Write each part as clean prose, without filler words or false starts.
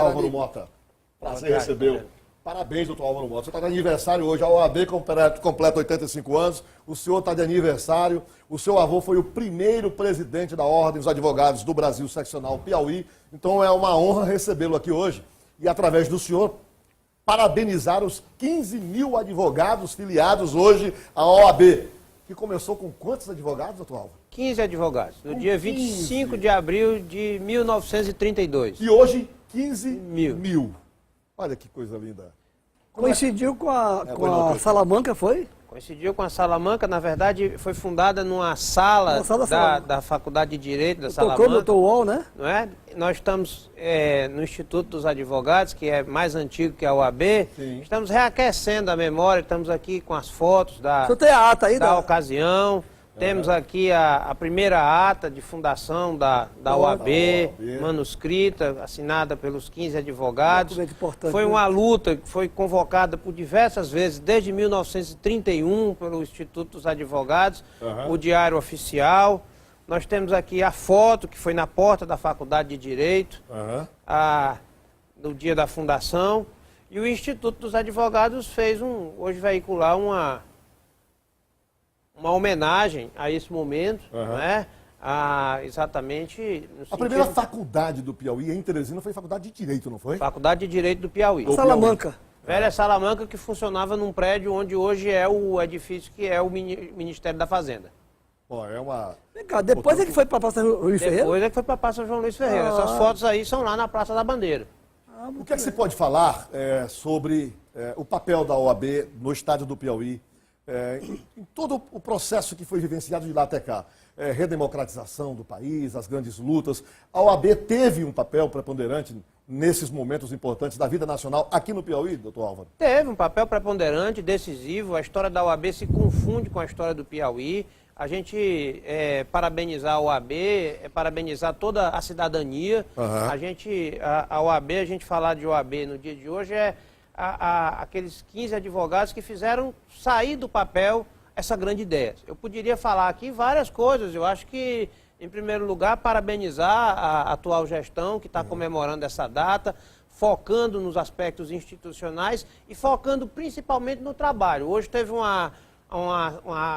Álvaro Mota. Prazer recebê-lo. Parabéns, doutor Álvaro Mota. Você está de aniversário hoje, a OAB completa 85 anos, o senhor está de aniversário, o seu avô foi o primeiro presidente da Ordem dos Advogados do Brasil Seccional Piauí, então é uma honra recebê-lo aqui hoje e, através do senhor, parabenizar os 15 mil advogados filiados hoje à OAB, que começou com quantos advogados, doutor Álvaro? 15 advogados, no dia 25 de abril de 1932. E hoje, 15 mil. Olha que coisa linda. Coincidiu com a Salamanca, foi? Coincidiu com a Salamanca, na verdade, foi fundada numa sala da Faculdade de Direito da Salamanca. Tocou no Towol, né? Não é? Nós estamos no Instituto dos Advogados, que é mais antigo que a OAB. Sim. Estamos reaquecendo a memória, estamos aqui com as fotos da ocasião. Temos aqui a primeira ata de fundação da OAB, manuscrita, assinada pelos 15 advogados. Foi uma luta que foi convocada por diversas vezes, desde 1931, pelo Instituto dos Advogados, o Diário Oficial. Nós temos aqui a foto, que foi na porta da Faculdade de Direito, no dia da fundação. E o Instituto dos Advogados fez hoje veicular uma homenagem a esse momento, né? Exatamente... A primeira faculdade do Piauí, em Teresina, foi Faculdade de Direito, não foi? Faculdade de Direito do Piauí. Salamanca. Velha Salamanca, que funcionava num prédio onde hoje é o edifício que é o Ministério da Fazenda. Bom, é uma... Vem cá, depois é que foi para a Praça João Luiz Ferreira? Depois é que foi para a Praça João Luiz Ferreira. Essas fotos aí são lá na Praça da Bandeira. O que é que você pode falar sobre o papel da OAB no Estado do Piauí, em todo o processo que foi vivenciado de lá até cá? Redemocratização do país, as grandes lutas. A OAB teve um papel preponderante nesses momentos importantes da vida nacional aqui no Piauí, doutor Álvaro? Teve um papel preponderante, decisivo. A história da OAB se confunde com a história do Piauí. A gente parabenizar a OAB, parabenizar toda a cidadania. A OAB, a gente falar de OAB no dia de hoje aqueles 15 advogados que fizeram sair do papel essa grande ideia. Eu poderia falar aqui várias coisas. Eu acho que, em primeiro lugar, parabenizar a atual gestão que está comemorando essa data, focando nos aspectos institucionais e focando principalmente no trabalho. Hoje teve uma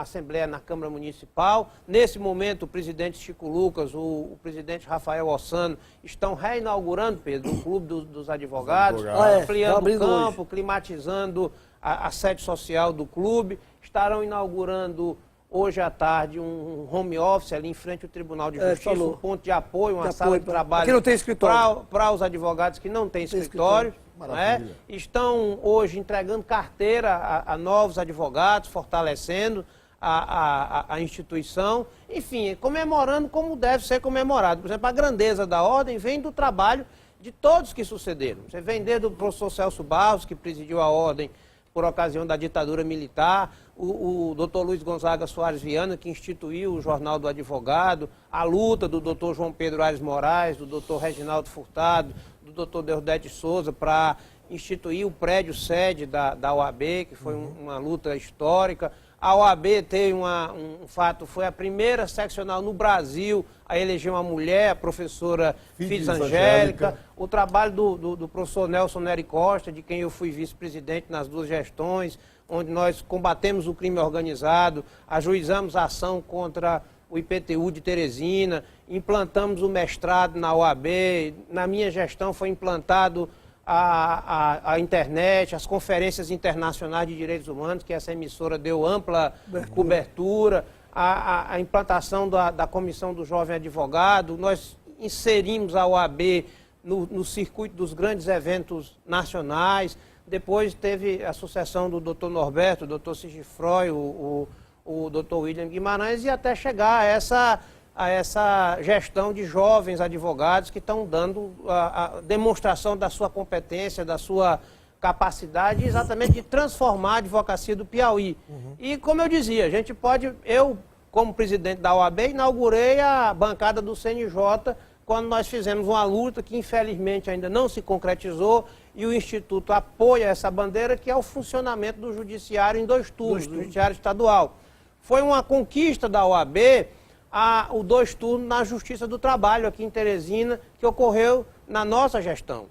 assembleia na Câmara Municipal. Nesse momento, o presidente Chico Lucas, o presidente Rafael Ossano estão reinaugurando, Pedro, o Clube dos Advogados, ampliando o campo, climatizando a sede social do clube. Estarão inaugurando hoje à tarde um home office ali em frente ao Tribunal de Justiça, um ponto de apoio, uma sala de trabalho para os advogados que não têm escritório. Estão hoje entregando carteira a novos advogados, fortalecendo a instituição, enfim, comemorando como deve ser comemorado. Por exemplo, a grandeza da ordem vem do trabalho de todos que sucederam. Você vem desde o professor Celso Barros, que presidiu a ordem por ocasião da ditadura militar, o doutor Luiz Gonzaga Soares Viana, que instituiu o Jornal do Advogado, a luta do doutor João Pedro Aires Moraes, do doutor Reginaldo Furtado, do doutor Deodete Souza, para instituir o prédio sede da OAB, que foi uma luta histórica. A OAB tem um fato, foi a primeira seccional no Brasil a eleger uma mulher, a professora Fides Angélica. O trabalho do professor Nelson Nery Costa, de quem eu fui vice-presidente nas duas gestões, onde nós combatemos o crime organizado, ajuizamos a ação contra o IPTU de Teresina, implantamos o mestrado na OAB. Na minha gestão foi implantado a internet, as conferências internacionais de direitos humanos, que essa emissora deu ampla cobertura, a implantação da Comissão do Jovem Advogado. Nós inserimos a OAB no circuito dos grandes eventos nacionais. Depois teve a sucessão do doutor Norberto, o doutor Sigifroy, o doutor William Guimarães, e até chegar a essa gestão de jovens advogados que estão dando a demonstração da sua competência, da sua capacidade exatamente de transformar a advocacia do Piauí. E, como eu dizia, a gente pode... Eu, como presidente da OAB, inaugurei a bancada do CNJ quando nós fizemos uma luta que, infelizmente, ainda não se concretizou, e o Instituto apoia essa bandeira, que é o funcionamento do judiciário em 2 turnos, do judiciário estadual. Foi uma conquista da OAB o 2 turnos na Justiça do Trabalho, aqui em Teresina, que ocorreu na nossa gestão.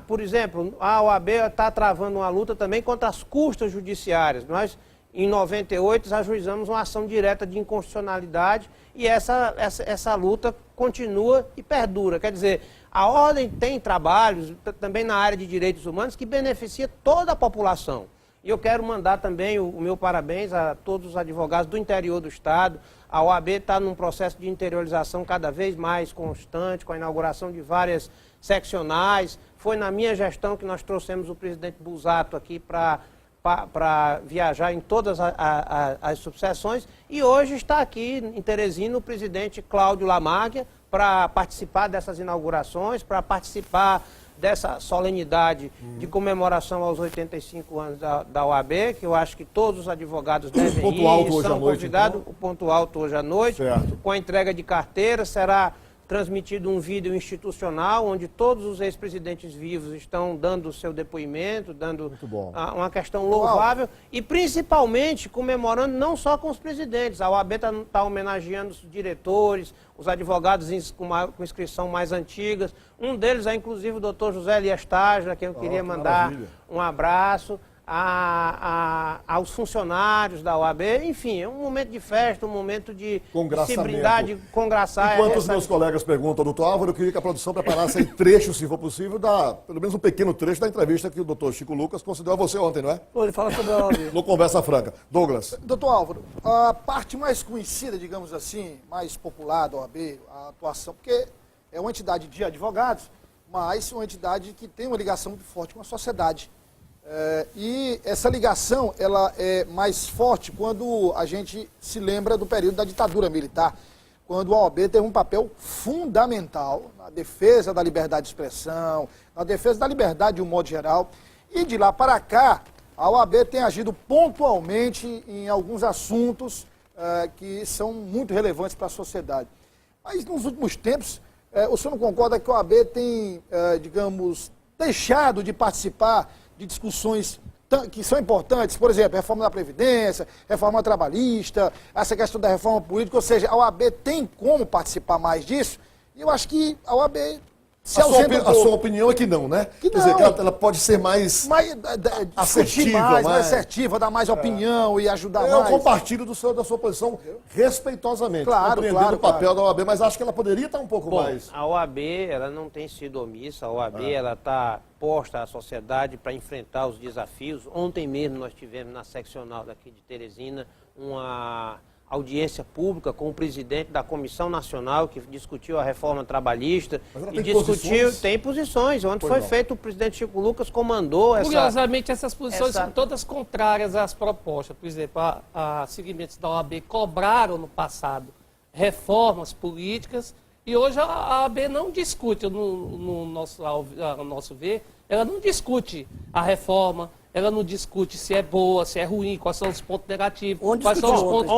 Por exemplo, a OAB está travando uma luta também contra as custas judiciárias. Nós, em 98, ajuizamos uma ação direta de inconstitucionalidade e essa luta continua e perdura. Quer dizer, a Ordem tem trabalhos também na área de direitos humanos que beneficia toda a população. E eu quero mandar também o meu parabéns a todos os advogados do interior do Estado. A OAB está num processo de interiorização cada vez mais constante, com a inauguração de várias seccionais. Foi na minha gestão que nós trouxemos o presidente Busato aqui para viajar em todas as subseções. E hoje está aqui em Teresina o presidente Cláudio Lamáquia para participar dessas inaugurações, para participar dessa solenidade de comemoração aos 85 anos da OAB, que eu acho que todos os advogados devem ponto ir, alto hoje são à noite, convidados, então. o ponto alto hoje à noite, Certo. com a entrega de carteira, será transmitido um vídeo institucional, onde todos os ex-presidentes vivos estão dando o seu depoimento, dando uma questão louvável, e principalmente comemorando não só com os presidentes, a OAB está homenageando os diretores, os advogados com inscrição mais antigas, um deles é inclusive o doutor José Elias Tajra, que eu queria mandar um abraço, aos funcionários da OAB, enfim, é um momento de festa, um momento de se brindar, de congraçar. Enquanto os meus colegas perguntam, doutor Álvaro, eu queria que a produção preparasse aí trechos, se for possível, pelo menos um pequeno trecho da entrevista que o doutor Chico Lucas concedeu a você ontem, não é? Ele fala sobre a OAB. No Conversa Franca. Douglas. Doutor Álvaro, a parte mais conhecida, digamos assim, mais popular da OAB, a atuação, porque é uma entidade de advogados, mas uma entidade que tem uma ligação muito forte com a sociedade. E essa ligação ela é mais forte quando a gente se lembra do período da ditadura militar, quando a OAB teve um papel fundamental na defesa da liberdade de expressão, na defesa da liberdade de um modo geral. E de lá para cá, a OAB tem agido pontualmente em alguns assuntos que são muito relevantes para a sociedade. Mas nos últimos tempos, o senhor não concorda que a OAB tem, digamos, deixado de participar de discussões que são importantes, por exemplo, reforma da Previdência, reforma trabalhista, essa questão da reforma política, ou seja, a OAB tem como participar mais disso, e eu acho que a OAB se ausenta A sua opinião é que não, né? Que Quer dizer, não. que ela pode ser mais assertiva, mais assertiva, dar mais opinião e ajudar Eu mais. compartilho da sua posição respeitosamente, Claro, compreendendo claro, o papel claro. da OAB, mas acho que ela poderia estar um pouco Bom, mais... a OAB ela não tem sido omissa, a OAB ela está posta à sociedade para enfrentar os desafios. Ontem mesmo nós tivemos na seccional daqui de Teresina uma audiência pública com o presidente da Comissão Nacional que discutiu a reforma trabalhista e discutiu, tem posições. Ontem foi feito, o presidente Chico Lucas comandou essa... Curiosamente, essas posições são todas contrárias às propostas. Por exemplo, a segmentos da OAB cobraram no passado reformas políticas e hoje a OAB não discute, no nosso ver, ela não discute a reforma, ela não discute se é boa, se é ruim, quais são os pontos negativos, quais são os pontos...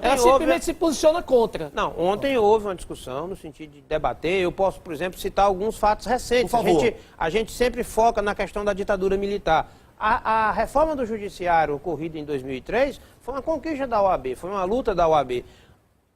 Ela simplesmente se posiciona contra. Não, ontem houve uma discussão no sentido de debater. Eu posso, por exemplo, citar alguns fatos recentes. Por favor. A gente sempre foca na questão da ditadura militar. A reforma do judiciário ocorrida em 2003 foi uma conquista da OAB, foi uma luta da OAB.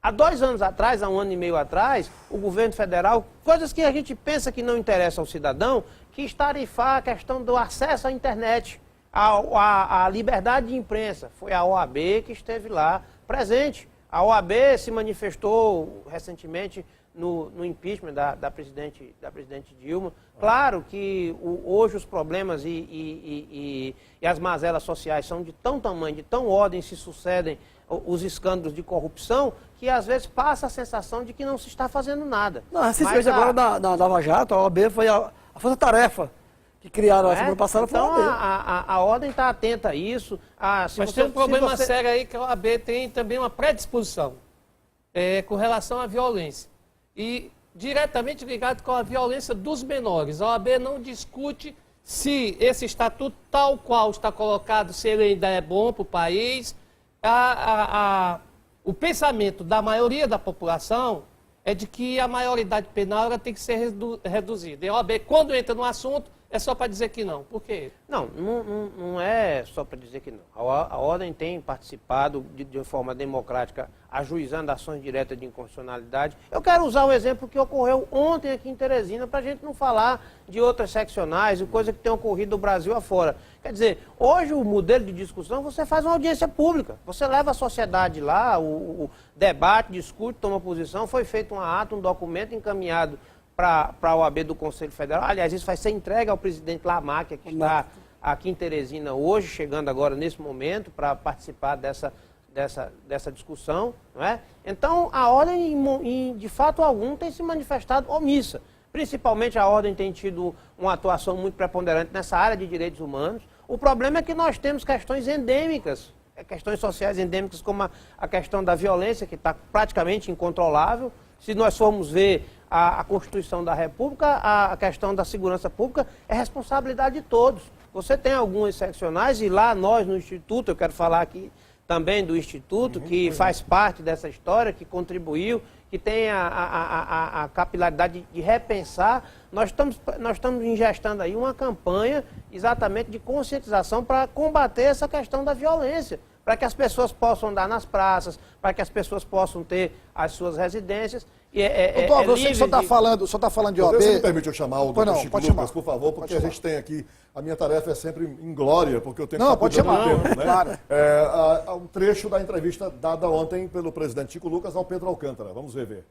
Há 2 anos atrás, há 1 ano e meio atrás, o governo federal, coisas que a gente pensa que não interessam ao cidadão, quis tarifar a questão do acesso à internet, a liberdade de imprensa. Foi a OAB que esteve lá presente. A OAB se manifestou recentemente no impeachment da presidente Dilma. Claro que hoje os problemas e as mazelas sociais são de tão tamanho, de tão ordem, se sucedem os escândalos de corrupção, que às vezes passa a sensação de que não se está fazendo nada. Não, recentemente agora na Lava Jato, a OAB foi a força-tarefa que criaram a semana passada. Então foi a OAB. a ordem está atenta a isso. Mas tem um problema sério aí que a OAB tem também uma predisposição com relação à violência. E diretamente ligado com a violência dos menores. A OAB não discute se esse estatuto tal qual está colocado, se ele ainda é bom para o país. O pensamento da maioria da população é de que a maioridade penal ela tem que ser reduzida. E a OAB, quando entra no assunto, é só para dizer que não. Por quê? Não é só para dizer que não. A Ordem tem participado de forma democrática, ajuizando ações diretas de inconstitucionalidade. Eu quero usar o exemplo que ocorreu ontem aqui em Teresina, para a gente não falar de outras seccionais e coisa que tem ocorrido do Brasil afora. Quer dizer, hoje o modelo de discussão, você faz uma audiência pública. Você leva a sociedade lá, o debate, discute, toma posição. Foi feito um ato, um documento encaminhado para a OAB do Conselho Federal. Aliás, isso vai ser entregue ao presidente Lamarck, que está aqui em Teresina hoje, chegando agora nesse momento, para participar dessa discussão. Não é? Então, a Ordem, de fato algum, tem se manifestado omissa. Principalmente a Ordem tem tido uma atuação muito preponderante nessa área de direitos humanos. O problema é que nós temos questões endêmicas, questões sociais endêmicas, como a questão da violência, que está praticamente incontrolável. Se nós formos ver a Constituição da República, a questão da segurança pública é responsabilidade de todos. Você tem algumas seccionais, e lá nós no Instituto, eu quero falar aqui também do Instituto, que faz parte dessa história, que contribuiu, que tem a capilaridade de repensar. Nós estamos ingestando aí uma campanha exatamente de conscientização para combater essa questão da violência, para que as pessoas possam andar nas praças, para que as pessoas possam ter as suas residências. Doutor, você que só está falando de OAB... Você me permite eu chamar o doutor Chico Lucas, chamar, por favor, porque a gente tem aqui... A minha tarefa é sempre em glória, porque eu tenho que pode chamar, tempo, né? Claro. Um trecho da entrevista dada ontem pelo presidente Chico Lucas ao Pedro Alcântara. Vamos ver.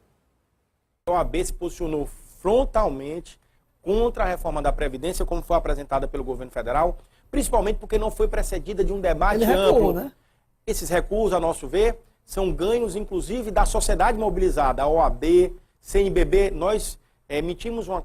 A OAB se posicionou frontalmente contra a reforma da Previdência, como foi apresentada pelo governo federal, principalmente porque não foi precedida de um debate amplo. Né? Esses recursos, a nosso ver, são ganhos, inclusive, da sociedade mobilizada, a OAB, CNBB. Nós editamos uma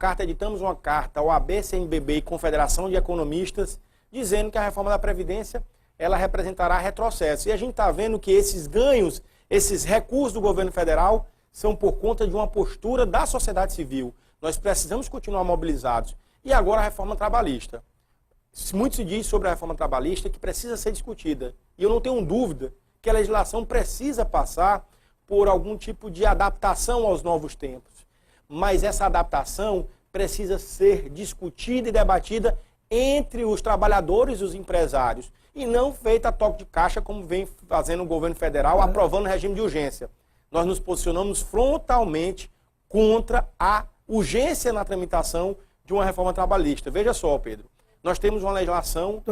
carta, a OAB, CNBB e Confederação de Economistas, dizendo que a reforma da Previdência ela representará retrocesso. E a gente está vendo que esses ganhos, esses recursos do governo federal, são por conta de uma postura da sociedade civil. Nós precisamos continuar mobilizados. E agora a reforma trabalhista. Muito se diz sobre a reforma trabalhista que precisa ser discutida. E eu não tenho dúvida que a legislação precisa passar por algum tipo de adaptação aos novos tempos. Mas essa adaptação precisa ser discutida e debatida entre os trabalhadores e os empresários. E não feita a toque de caixa, como vem fazendo o governo federal, aprovando o regime de urgência. Nós nos posicionamos frontalmente contra a urgência na tramitação de uma reforma trabalhista. Veja só, Pedro, nós temos uma legislação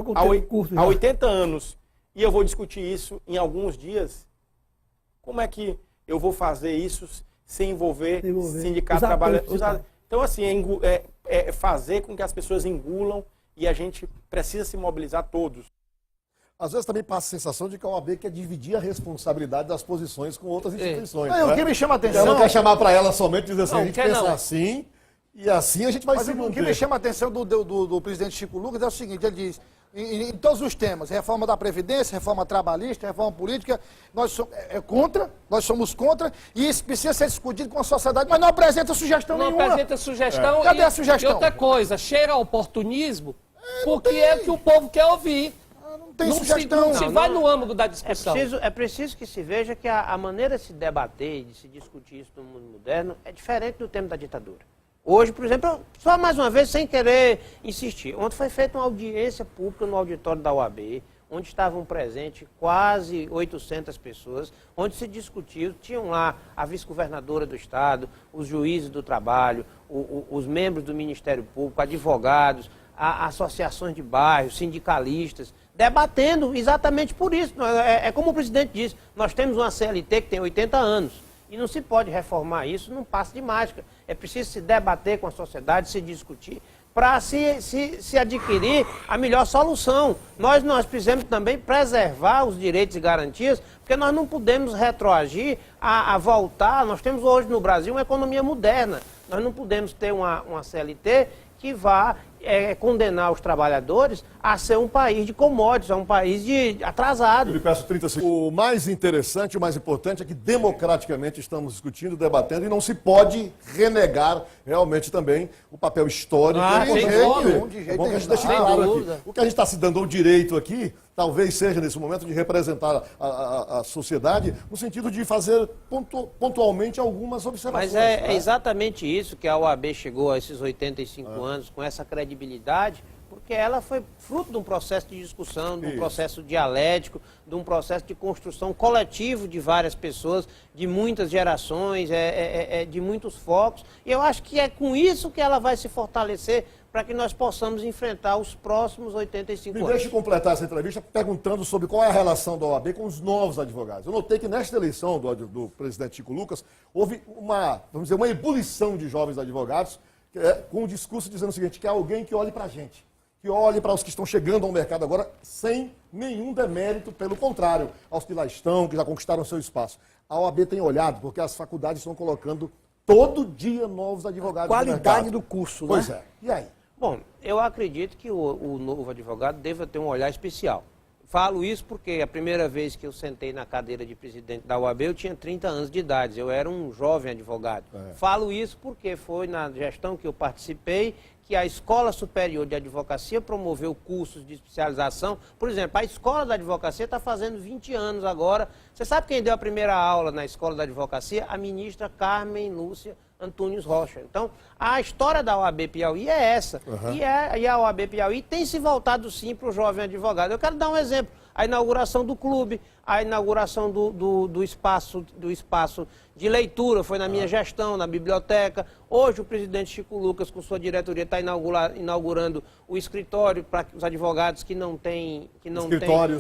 há 80 anos e eu vou discutir isso em alguns dias. Como é que eu vou fazer isso sem envolver sindicato trabalhador? Então, assim, é fazer com que as pessoas engulam e a gente precisa se mobilizar todos. Às vezes também passa a sensação de que a OAB quer dividir a responsabilidade das posições com outras instituições. O que me chama a atenção... Ela não quer chamar para ela somente e dizer assim, a gente pensa assim, e assim a gente vai se manter. O que me chama a atenção do presidente Chico Lucas é o seguinte, ele diz, em todos os temas, reforma da Previdência, reforma trabalhista, reforma política, nós somos contra, e isso precisa ser discutido com a sociedade, mas não apresenta sugestão nenhuma. Não apresenta sugestão. Cadê a sugestão? E outra coisa, cheira a oportunismo, porque é o que o povo quer ouvir. Não tem sugestão. Se vai no âmbito da discussão. É preciso que se veja que a maneira de se debater e de se discutir isso no mundo moderno é diferente do tempo da ditadura. Hoje, por exemplo, só mais uma vez, sem querer insistir, ontem foi feita uma audiência pública no auditório da OAB, onde estavam presentes quase 800 pessoas, onde se discutiu, tinham lá a vice-governadora do Estado, os juízes do trabalho, os membros do Ministério Público, advogados, associações de bairros, sindicalistas, debatendo exatamente por isso. É como o presidente disse, nós temos uma CLT que tem 80 anos. E não se pode reformar isso num passe de mágica. É preciso se debater com a sociedade, se discutir, para se adquirir a melhor solução. Nós precisamos também preservar os direitos e garantias, porque nós não podemos retroagir a voltar. Nós temos hoje no Brasil uma economia moderna. Nós não podemos ter uma CLT que vá condenar os trabalhadores a ser um país de commodities, a um país atrasado. Eu lhe peço 30 segundos. O mais interessante, o mais importante é que democraticamente estamos discutindo, debatendo, e não se pode renegar realmente também o papel histórico. De jeito nenhum. É bom que a gente deixe claro aqui. O que a gente está se dando ao direito aqui, talvez seja nesse momento de representar a sociedade, no sentido de fazer pontualmente algumas observações. Mas é exatamente isso que a OAB chegou a esses 85 anos, com essa credibilidade, porque ela foi fruto de um processo de discussão, de um processo dialético, de um processo de construção coletivo de várias pessoas, de muitas gerações, de muitos focos. E eu acho que é com isso que ela vai se fortalecer para que nós possamos enfrentar os próximos 85 anos. Me deixe completar essa entrevista perguntando sobre qual é a relação da OAB com os novos advogados. Eu notei que nesta eleição do presidente Chico Lucas, houve vamos dizer, uma ebulição de jovens advogados com o discurso dizendo o seguinte, que é alguém que olhe para a gente, que olhe para os que estão chegando ao mercado agora sem nenhum demérito, pelo contrário, aos que lá estão, que já conquistaram seu espaço. A OAB tem olhado, porque as faculdades estão colocando todo dia novos advogados no mercado. Qualidade do curso, né? Pois é. E aí? Bom, eu acredito que o novo advogado deva ter um olhar especial. Falo isso porque a primeira vez que eu sentei na cadeira de presidente da OAB, eu tinha 30 anos de idade, eu era um jovem advogado. Falo isso porque foi na gestão que eu participei que a Escola Superior de Advocacia promoveu cursos de especialização. Por exemplo, a Escola da Advocacia está fazendo 20 anos agora. Você sabe quem deu a primeira aula na Escola da Advocacia? A ministra Carmen Lúcia Antunes Rocha. Então, a história da OAB Piauí é essa. E a OAB Piauí tem se voltado, sim, para o jovem advogado. Eu quero dar um exemplo. A inauguração do clube, a inauguração do espaço de leitura, foi na minha gestão, na biblioteca. Hoje o presidente Chico Lucas, com sua diretoria, está inaugurando o escritório para os advogados que não têm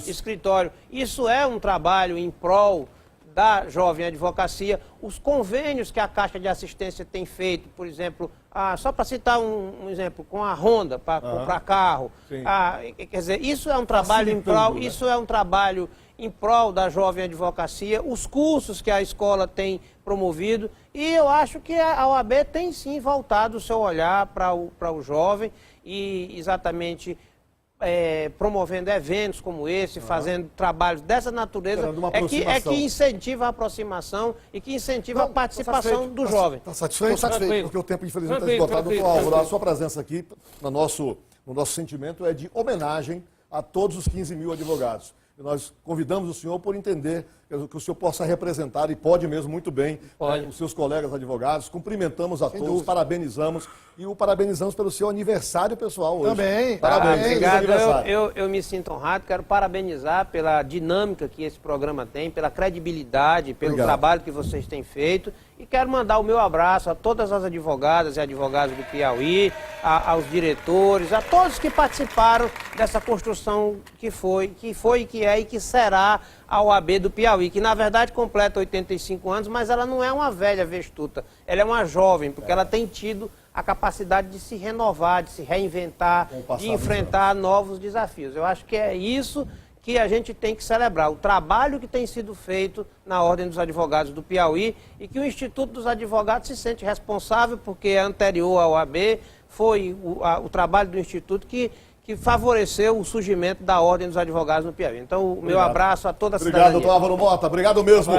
escritório. Isso é um trabalho em prol da jovem advocacia. Os convênios que a Caixa de Assistência tem feito, por exemplo, só para citar um exemplo, com a Honda, para comprar carro. Quer dizer, isso é um trabalho em prol, isso é um trabalho em prol da jovem advocacia, os cursos que a escola tem promovido, e eu acho que a OAB tem sim voltado o seu olhar para o jovem e exatamente promovendo eventos como esse, fazendo trabalhos dessa natureza, que incentiva a aproximação e que incentiva a participação do jovem. Está satisfeito? Estou satisfeito, porque o tempo infelizmente está esgotado. Doutor Álvaro, a sua presença aqui, no nosso sentimento, é de homenagem a todos os 15 mil advogados. E nós convidamos o senhor por entender que o senhor possa representar, e pode mesmo muito bem, os seus colegas advogados. Cumprimentamos a todos, parabenizamos, e o parabenizamos pelo seu aniversário pessoal hoje. Também. Parabéns. Obrigado. Eu me sinto honrado, quero parabenizar pela dinâmica que esse programa tem, pela credibilidade, pelo trabalho que vocês têm feito, e quero mandar o meu abraço a todas as advogadas e advogados do Piauí, aos diretores, a todos que participaram dessa construção que foi, que é e que será a OAB do Piauí, que na verdade completa 85 anos, mas ela não é uma velha vestuta, ela é uma jovem, porque ela tem tido a capacidade de se renovar, de se reinventar, de enfrentar novos desafios. Eu acho que é isso que a gente tem que celebrar, o trabalho que tem sido feito na Ordem dos Advogados do Piauí, e que o Instituto dos Advogados se sente responsável, porque é anterior à OAB, foi o trabalho do Instituto que favoreceu o surgimento da Ordem dos Advogados no Piauí. Então, o meu abraço a toda a cidadania. Obrigado, doutor Álvaro Mota. Obrigado mesmo.